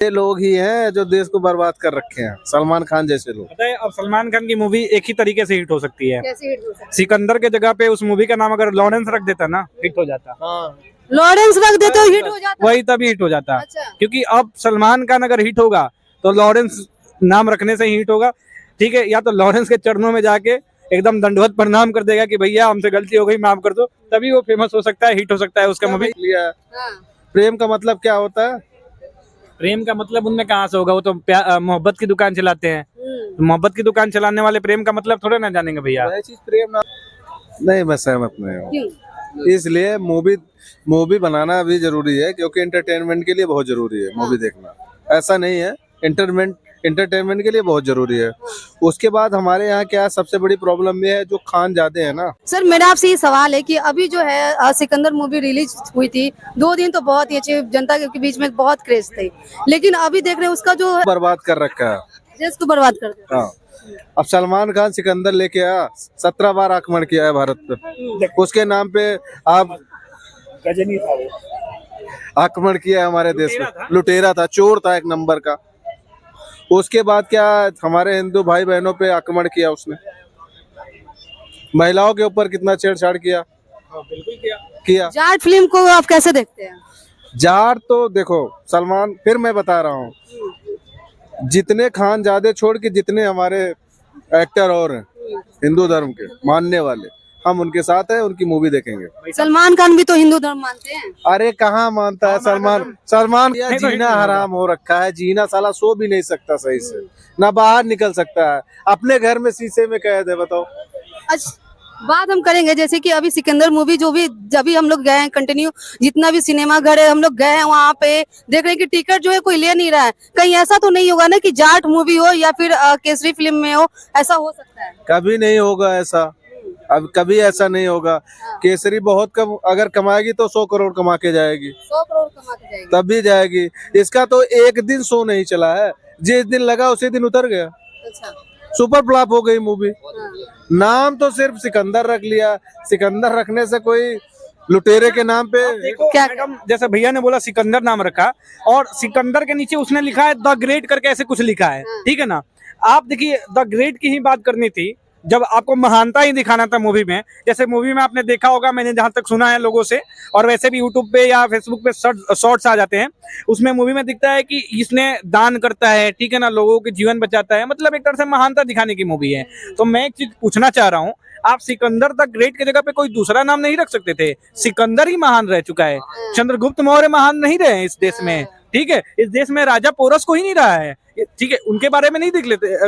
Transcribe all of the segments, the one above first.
ये लोग ही हैं जो देश को बर्बाद कर रखे हैं, सलमान खान जैसे लोग। पता है, अब सलमान खान की मूवी एक ही तरीके से हिट हो सकती है। कैसे हिट हो सकता सिकंदर के जगह पे उस मूवी का नाम अगर लॉरेंस रख देता ना, हिट हो जाता। हाँ। है? लॉरेंस रख देते हो हिट हो जाता। वही तभी हिट हो जाता। अच्छा। क्योंकि अब सलमान खान अगर हिट होगा तो लॉरेंस नाम रखने से ही हिट होगा। ठीक है, या तो लॉरेंस के चरणों में जाके एकदम दंडवत प्रणाम कर देगा कि भैया हमसे गलती हो गई, माफ कर दो, तभी वो फेमस हो सकता है, हिट हो सकता है उसका मूवी। लिया हाँ। प्रेम का मतलब क्या होता है? प्रेम का मतलब उनमें कहाँ से होगा, वो तो मोहब्बत की दुकान चलाते हैं। मोहब्बत की दुकान चलाने वाले प्रेम का मतलब थोड़े ना जानेंगे भैया। वह चीज प्रेम ना नहीं, मैं सहमत नहीं हूँ। क्यों? इसलिए मूवी बनाना भी जरूरी है, क्योंकि एंटरटेनमेंट के लिए बहुत जरूरी है मूवी देखना। ऐसा नहीं है, एंटरटेनमेंट के लिए बहुत जरूरी है। उसके बाद हमारे यहाँ क्या सबसे बड़ी प्रॉब्लम ये है, जो खान ज्यादा है ना। सर मेरा आपसे ये सवाल है कि अभी जो है सिकंदर मूवी रिलीज हुई थी, 2 दिन तो बहुत ही अच्छे, जनता के बीच में बहुत क्रेज थे, लेकिन अभी देख रहे हैं उसका जो बर्बाद कर रखा है। देश को बर्बाद कर दिया। हाँ, अब सलमान खान सिकंदर लेके आया, 17 बार आक्रमण किया है भारत पे। उसके नाम पे आप गजनी था वो। आक्रमण किया है हमारे देश लुटेरा में। था। लुटेरा था, चोर था एक नंबर का। उसके बाद क्या हमारे हिंदू भाई बहनों पे आक्रमण किया उसने, महिलाओं के ऊपर कितना छेड़छाड़ किया। बिल्कुल किया। जाट फिल्म को आप कैसे देखते हैं? जाट तो देखो, सलमान, फिर मैं बता रहा हूँ, जितने खान ज्यादा छोड़ के जितने हमारे एक्टर और हैं हिंदू धर्म के मानने वाले, हम उनके साथ हैं, उनकी मूवी देखेंगे। सलमान खान भी तो हिंदू धर्म मानते हैं। अरे कहाँ मानता है सलमान यार, जीना हराम हो रखा है। जीना साला सो भी नहीं सकता सही से, ना बाहर निकल सकता है, अपने घर में शीशे में कैद है। बताओ। अच्छा, बात हम करेंगे जैसे कि अभी सिकंदर मूवी जो भी, जब भी हम लोग गए हैं कंटिन्यू, जितना भी सिनेमा घर है हम लोग गए हैं, वहाँ पे देख रहे हैं कि टिकट जो है कोई ले नहीं रहा है। कहीं ऐसा तो नहीं होगा ना कि जाट मूवी हो या फिर केसरी फिल्म में हो, ऐसा हो सकता है? कभी नहीं होगा ऐसा, अब कभी ऐसा नहीं होगा। केसरी बहुत कम, अगर कमाएगी तो 100 करोड़ कमा के जाएगी, 100 करोड़ कमा के जाएगी। तब भी जाएगी। इसका तो एक दिन शो नहीं चला है, जिस दिन लगा उसी दिन उतर गया। अच्छा। सुपर फ्लॉप हो गई मूवी। हाँ। नाम तो सिर्फ सिकंदर रख लिया, सिकंदर रखने से कोई लुटेरे के नाम पे देखो क्या मैडम, जैसे भैया ने बोला सिकंदर नाम रखा, और सिकंदर के नीचे उसने लिखा है द ग्रेट करके, ऐसे कुछ लिखा है। ठीक है ना, आप देखिए, द ग्रेट की ही बात करनी थी, जब आपको महानता ही दिखाना था मूवी में। जैसे मूवी में आपने देखा होगा, मैंने जहां तक सुना है लोगों से, और वैसे भी यूट्यूब पे या फेसबुक पे शॉर्ट्स आ जाते हैं, उसमें मूवी में दिखता है कि इसने दान करता है, ठीक है ना, लोगों के जीवन बचाता है, मतलब एक तरह से महानता दिखाने की मूवी है। तो मैं एक चीज पूछना चाह रहा हूँ, आप सिकंदर द ग्रेट की जगह पे कोई दूसरा नाम नहीं रख सकते थे? सिकंदर ही महान रह चुका है, चंद्रगुप्त मौर्य महान नहीं रहे इस देश में। ठीक है, इस देश में राजा पोरस कोई नहीं रहा है, ठीक है, उनके बारे में नहीं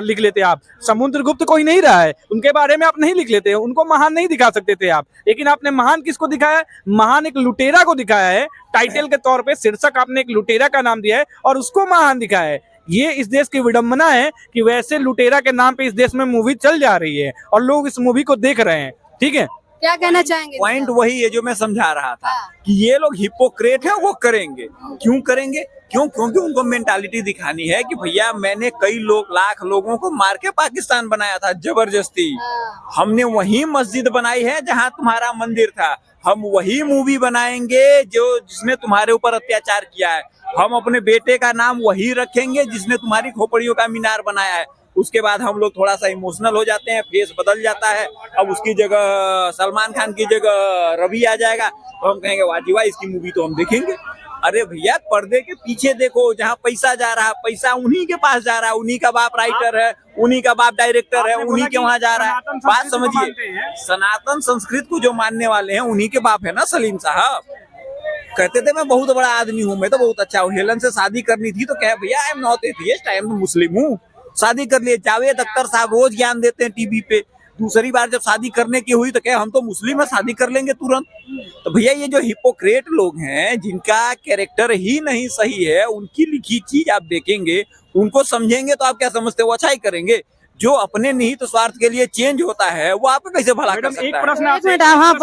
लिख लेते आप। समुद्रगुप्त कोई नहीं रहा है, उनके बारे में आप नहीं लिख लेते, उनको महान नहीं दिखा सकते थे आप। लेकिन आपने महान किसको दिखाया है? महान एक लुटेरा को दिखाया है, टाइटल के तौर पे शीर्षक आपने एक लुटेरा का नाम दिया है और उसको महान दिखाया है। ये इस देश की विडंबना है कि वैसे लुटेरा के नाम पे इस देश में मूवी चल जा रही है और लोग इस मूवी को देख रहे हैं। ठीक है, क्या कहना चाहेंगे? पॉइंट वही है जो मैं समझा रहा था कि ये लोग हिपोक्रेट है, वो करेंगे। क्यों करेंगे? क्योंकि उनको मेंटालिटी दिखानी है कि भैया मैंने कई लाख लोगों को मार के पाकिस्तान बनाया था जबरदस्ती। हमने वही मस्जिद बनाई है जहां तुम्हारा मंदिर था, हम वही मूवी बनाएंगे जो जिसने तुम्हारे ऊपर अत्याचार किया है। हम अपने बेटे का नाम वही रखेंगे जिसने तुम्हारी खोपड़ियों का मीनार बनाया है। उसके बाद हम लोग थोड़ा सा इमोशनल हो जाते हैं, फेस बदल जाता है, अब उसकी जगह सलमान खान की जगह रवि आ जाएगा, तो हम कहेंगे वाह जी वाह, इसकी मूवी तो हम देखेंगे। अरे भैया, पर्दे के पीछे देखो, जहाँ पैसा जा रहा है, पैसा उन्हीं के पास जा रहा है, उन्हीं का बाप राइटर है, उन्हीं का बाप डायरेक्टर है, उन्हीं के वहाँ जा रहा है। बात समझिए, सनातन संस्कृत को जो मानने वाले हैं उन्हीं के बाप है ना सलीम साहब। कहते थे मैं बहुत बड़ा आदमी हूँ, मैं तो बहुत अच्छा हूँ। हेलन से शादी करनी थी तो कहे भैया I am not atheist, I am Muslim हूँ। शादी कर लिए। जावेद अख्तर साहब रोज ज्ञान देते हैं टीवी पे। दूसरी बार जब शादी करने की हुई तो कहे हम तो मुस्लिम है, शादी कर लेंगे तुरंत। तो भैया ये जो हिपोक्रेट लोग हैं, जिनका कैरेक्टर ही नहीं सही है, उनकी लिखी चीज आप देखेंगे, उनको समझेंगे तो आप क्या समझते हो, वो अच्छा ही करेंगे। जो अपने निहित स्वार्थ के लिए चेंज होता है वो आपको कैसे भला कर सकता है? एक प्रश्न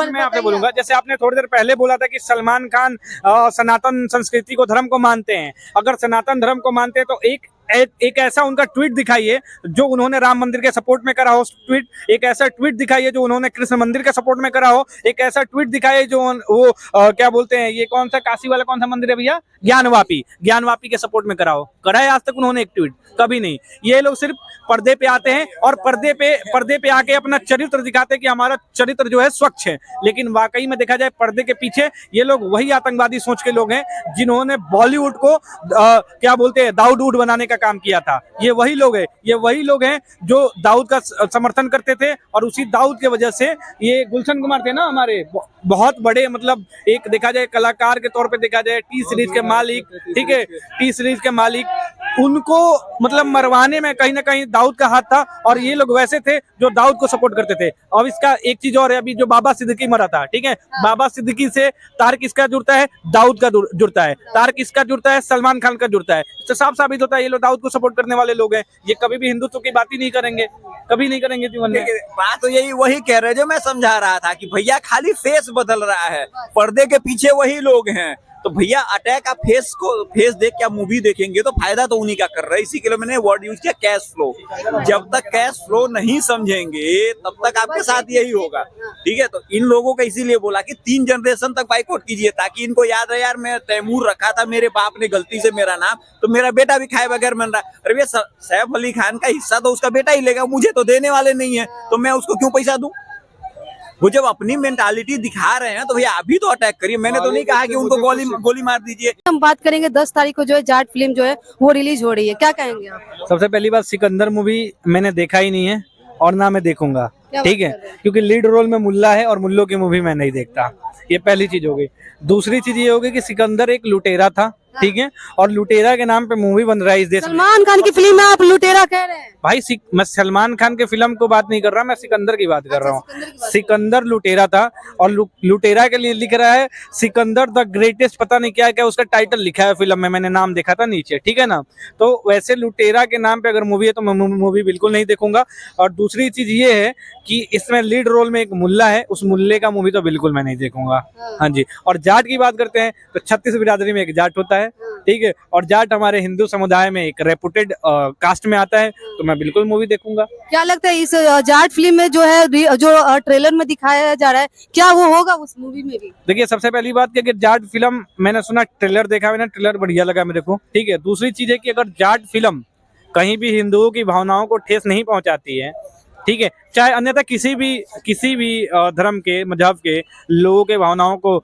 मैं आपसे बोलूंगा, जैसे आपने थोड़ी देर पहले बोला था कि सलमान खान सनातन संस्कृति को, धर्म को मानते हैं। अगर सनातन धर्म को मानते हैं तो एक एक ऐसा उनका ट्वीट दिखाइए जो उन्होंने राम मंदिर के सपोर्ट में करा हो, ट्वीट एक ऐसा ट्वीट दिखाइए जो उन्होंने कृष्ण मंदिर के सपोर्ट में करा हो, एक ऐसा ट्वीट दिखाइए जो वो क्या बोलते हैं, ये कौन सा काशी वाला कौन सा मंदिर है भैया, ज्ञानवापी के सपोर्ट में करा हो। करा है आज तक उन्होंने एक ट्वीट? कभी नहीं। ये लोग सिर्फ पर्दे पे आते हैं और पर्दे पे आके अपना चरित्र दिखाते हैं कि हमारा चरित्र जो है स्वच्छ है, लेकिन वाकई में देखा जाए पर्दे के पीछे ये लोग वही आतंकवादी सोच के लोग हैं जिन्होंने बॉलीवुड को क्या बोलते हैं, दाऊद ऊद बनाने का काम किया था। ये वही लोग हैं जो दाऊद का समर्थन करते थे, और उसी दाऊद की वजह से ये गुलशन कुमार थे ना हमारे बहुत बड़े, मतलब एक देखा जाए कलाकार के तौर पे देखा जाए टी सीरीज के मालिक, ठीक है, टी सीरीज के मालिक, उनको मतलब मरवाने में कहीं ना कहीं दाऊद का हाथ था, और ये लोग वैसे थे जो दाऊद को सपोर्ट करते थे। अब इसका एक चीज और है, अभी जो बाबा सिद्दीकी मरा था, ठीक है, बाबा सिद्दीकी से तार किसका जुड़ता है, दाऊद का जुड़ता है, तार किसका जुड़ता है, सलमान खान का जुड़ता है। इससे साफ साबित होता है ये लोग दाऊद को सपोर्ट करने वाले लोग हैं। ये कभी भी हिंदुत्व की बात ही नहीं करेंगे, कभी नहीं करेंगे जीवन में। बात तो यही वही कह रहे जो मैं समझा रहा था कि भैया खाली फेस बदल रहा है, पर्दे के पीछे वही लोग हैं। तो भैया अटैक आप फेस देख के आप मूवी देखेंगे तो फायदा तो उन्हीं का कर रहा है। इसी के लिए मैंने वर्ड यूज किया कैश फ्लो। जब तक कैश फ्लो नहीं समझेंगे तब तक आपके साथ यही होगा, ठीक है। तो इन लोगों का इसीलिए बोला कि 3 जनरेशन तक बाइकआउट कीजिए, ताकि इनको याद रहे यार मैं तैमूर रखा था, मेरे बाप ने गलती से मेरा नाम, तो मेरा बेटा भी खाए बगैर बन रहा है। अरे भैया सैफ अली खान का हिस्सा तो उसका बेटा ही लेगा, मुझे तो देने वाले नहीं है, तो मैं उसको क्यों पैसा दूं। वो जब अपनी मेंटालिटी दिखा रहे हैं तो भैया अभी तो अटैक करिए। मैंने तो नहीं कहा कि उनको गोली मार दीजिए। हम बात करेंगे 10 तारीख को जो है जाट फिल्म जो है वो रिलीज हो रही है, क्या कहेंगे आप? सबसे पहली बात, सिकंदर मूवी मैंने देखा ही नहीं है और ना मैं देखूंगा, क्या ठीक है, बात कर रहे हैं? क्योंकि लीड रोल में मुल्ला है और मुल्लों की मूवी मैं नहीं देखता। ये पहली चीज हो गई। दूसरी चीज ये होगी कि सिकंदर एक लुटेरा था, ठीक है, और लुटेरा के नाम पे मूवी बन रहा है इस देश में। सलमान खान की फिल्म में आप लुटेरा कह रहे हैं? भाई मैं सलमान खान के फिल्म को बात नहीं कर रहा, मैं सिकंदर की बात कर रहा हूँ। सिकंदर की बात। सिकंदर लुटेरा था, और लुटेरा के लिए लिख रहा है सिकंदर द ग्रेटेस्ट, पता नहीं क्या क्या उसका टाइटल लिखा है फिल्म में, मैंने नाम देखा था नीचे, ठीक है ना। तो वैसे लुटेरा के नाम पे अगर मूवी है तो मैं मूवी बिल्कुल नहीं देखूंगा। और दूसरी चीज ये है कि इसमें लीड रोल में एक मुल्ला है, उस मुल्ले का मूवी तो बिल्कुल मैं नहीं देखूंगा। हाँ जी। और जाट की बात करते हैं तो 36 बिरादरी में एक जाट होता है, ठीक है, और जाट हमारे हिंदू समुदाय में एक रेपुटेड कास्ट में आता है, तो मैं बिल्कुल मूवी देखूंगा। क्या लगता है इस जाट फिल्म में जो है जो ट्रेलर में दिखाया जा रहा है, क्या वो होगा उस मूवी में भी? देखिए, सबसे पहली बात कि अगर जाट फिल्म मैंने सुना, ट्रेलर देखा मैंने, ट्रेलर बढ़िया लगा मेरे को, ठीक है। दूसरी चीज है कि अगर जाट फिल्म कहीं भी हिंदुओं की भावनाओं को ठेस नहीं पहुंचाती है, ठीक है, चाहे अन्यथा किसी भी धर्म के, मजहब के लोगों के भावनाओं को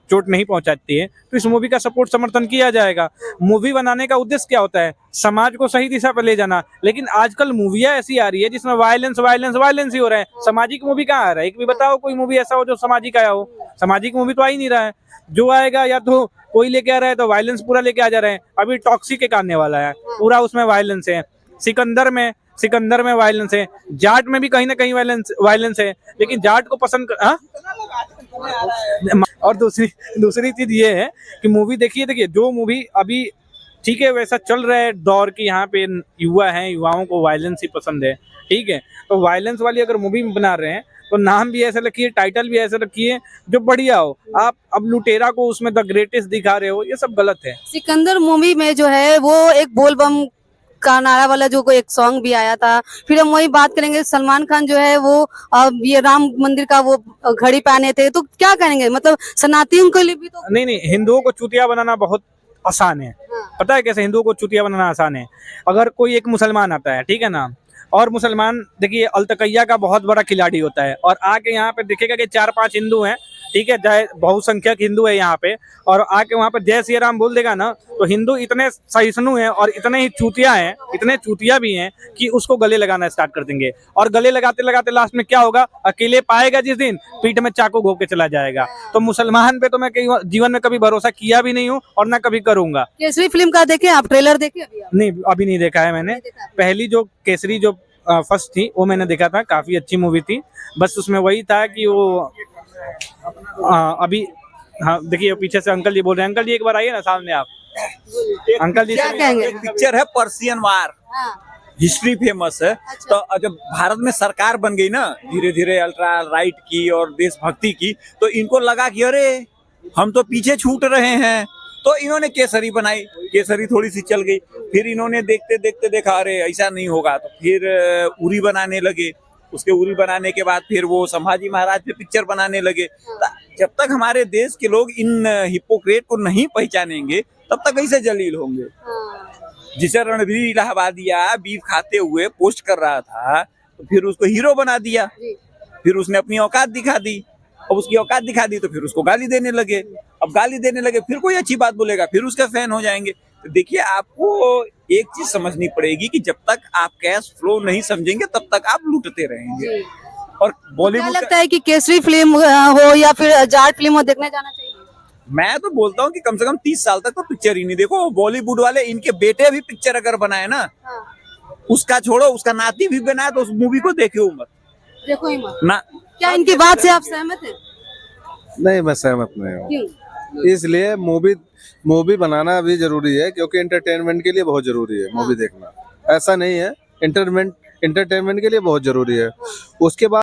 चोट नहीं पहुंचाती है, तो इस मूवी का सपोर्ट समर्थन किया जाएगा। मूवी बनाने का उद्देश्य क्या होता है? समाज को सही दिशा पर ले जाना। लेकिन आजकल मूवियाँ ऐसी आ रही है जिसमें वायलेंस ही हो रहा है। सामाजिक मूवी कहाँ आ रहा है? एक भी बताओ कोई मूवी ऐसा हो जो सामाजिक आया हो। सामाजिक मूवी तो आ ही नहीं रहा है। जो आएगा या तो कोई लेके आ रहा है तो वायलेंस पूरा लेके आ जा रहे हैं। अभी टॉक्सिक एक आने वाला है, पूरा उसमें वायलेंस है। सिकंदर में वायलेंस है, जाट में भी कहीं ना कहीं वायलेंस है, लेकिन जाट को पसंद और दूसरी चीज ये है कि मूवी देखिए जो मूवी अभी, ठीक है, वैसा चल रहा है दौर की, यहाँ पे युवा हैं, युवाओं को वायलेंस ही पसंद है, ठीक है, तो वायलेंस वाली अगर मूवी बना रहे हैं तो नाम भी ऐसे रखिए, टाइटल भी ऐसे रखिए जो बढ़िया हो। आप अब लुटेरा को उसमें द ग्रेटेस्ट दिखा रहे हो, ये सब गलत है। सिकंदर मूवी में जो है वो एक बोल बम का नारा वाला जो कोई एक सॉन्ग भी आया था। फिर हम वही बात करेंगे, सलमान खान जो है वो ये राम मंदिर का वो घड़ी पहने थे, तो क्या करेंगे? मतलब सनातनियों के लिए भी तो नहीं, हिंदुओं को चूतिया बनाना बहुत आसान है। पता है कैसे हिंदुओं को चूतिया बनाना आसान है? अगर कोई एक मुसलमान आता है, ठीक है ना, और मुसलमान देखिए अलतकैया का बहुत बड़ा खिलाड़ी होता है, और आके यहाँ पे देखेगा कि 4-5 हिंदू हैं, ठीक है, चाहे बहुसंख्यक हिंदू है यहाँ पे, और आके वहाँ पे जय श्री राम बोल देगा ना, तो हिंदू इतने सहिष्णु हैं और इतने ही चूतिया हैं, इतने चूतिया भी हैं कि उसको गले लगाना स्टार्ट कर देंगे। और गले लगाते लगाते लास्ट में क्या होगा? अकेले पाएगा जिस दिन, पीठ में चाकू घोप के चला जाएगा। तो मुसलमान पे तो मैं जीवन में कभी भरोसा किया भी नहीं हूँ और ना कभी करूंगा। केसरी फिल्म का देखे आप? ट्रेलर देखे अभी आप? नहीं, अभी नहीं देखा है मैंने। पहली जो केसरी जो फर्स्ट थी वो मैंने देखा था, काफी अच्छी मूवी थी। बस उसमें वही था कि वो अभी, हाँ देखिए पीछे से अंकल जी बोल रहे हैं। अंकल जी एक बार आइए ना सामने आप। अंकल जी क्या कहेंगे? एक पिक्चर है पर्सियन वार, हिस्ट्री फेमस है। तो जब भारत में सरकार बन गई ना धीरे धीरे अल्ट्रा राइट की और देशभक्ति की, तो इनको लगा कि अरे हम तो पीछे छूट रहे हैं, तो इन्होंने केसरी बनाई, केसरी थोड़ी सी चल गई, फिर इन्होंने देखते देखते देखा अरे ऐसा नहीं होगा, तो फिर उरी बनाने लगे। उसके उरी बनाने के बाद फिर वो संभाजी महाराज पे पिक्चर बनाने लगे। जब तक हमारे देश के लोग इन हिपोक्रेट को नहीं पहचानेंगे तब तक ऐसे जलील होंगे। जिसे रणबीर इलाहाबादिया बीफ खाते हुए पोस्ट कर रहा था, तो फिर उसको हीरो बना दिया, फिर उसने अपनी औकात दिखा दी। अब उसकी औकात दिखा दी तो फिर उसको गाली देने लगे, अब गाली देने लगे फिर कोई अच्छी बात बोलेगा फिर उसका फैन हो जाएंगे। तो देखिए, आपको एक चीज समझनी पड़ेगी कि जब तक आप कैश फ्लो नहीं समझेंगे तब तक आप लूटते रहेंगे। और क्या बॉलीवुड लगता है कि केसरी फिल्म हो या फिर जाट फिल्म हो, देखने जाना चाहिए? मैं तो बोलता हूँ कि कम से कम 30 साल तक तो पिक्चर ही नहीं देखो। बॉलीवुड वाले इनके बेटे भी पिक्चर अगर बनाए ना, उसका छोड़ो, उसका नाती भी बनाए तो उस मूवी को देखो मत, देखो ही मत ना। क्या इनकी बात से आप सहमत हैं? नहीं, मैं सहमत नहीं हूँ। क्यों? इसलिए मूवी बनाना भी जरूरी है, क्योंकि एंटरटेनमेंट के लिए बहुत जरूरी है मूवी देखना। ऐसा नहीं है, एंटरटेनमेंट के लिए बहुत जरूरी है। उसके बाद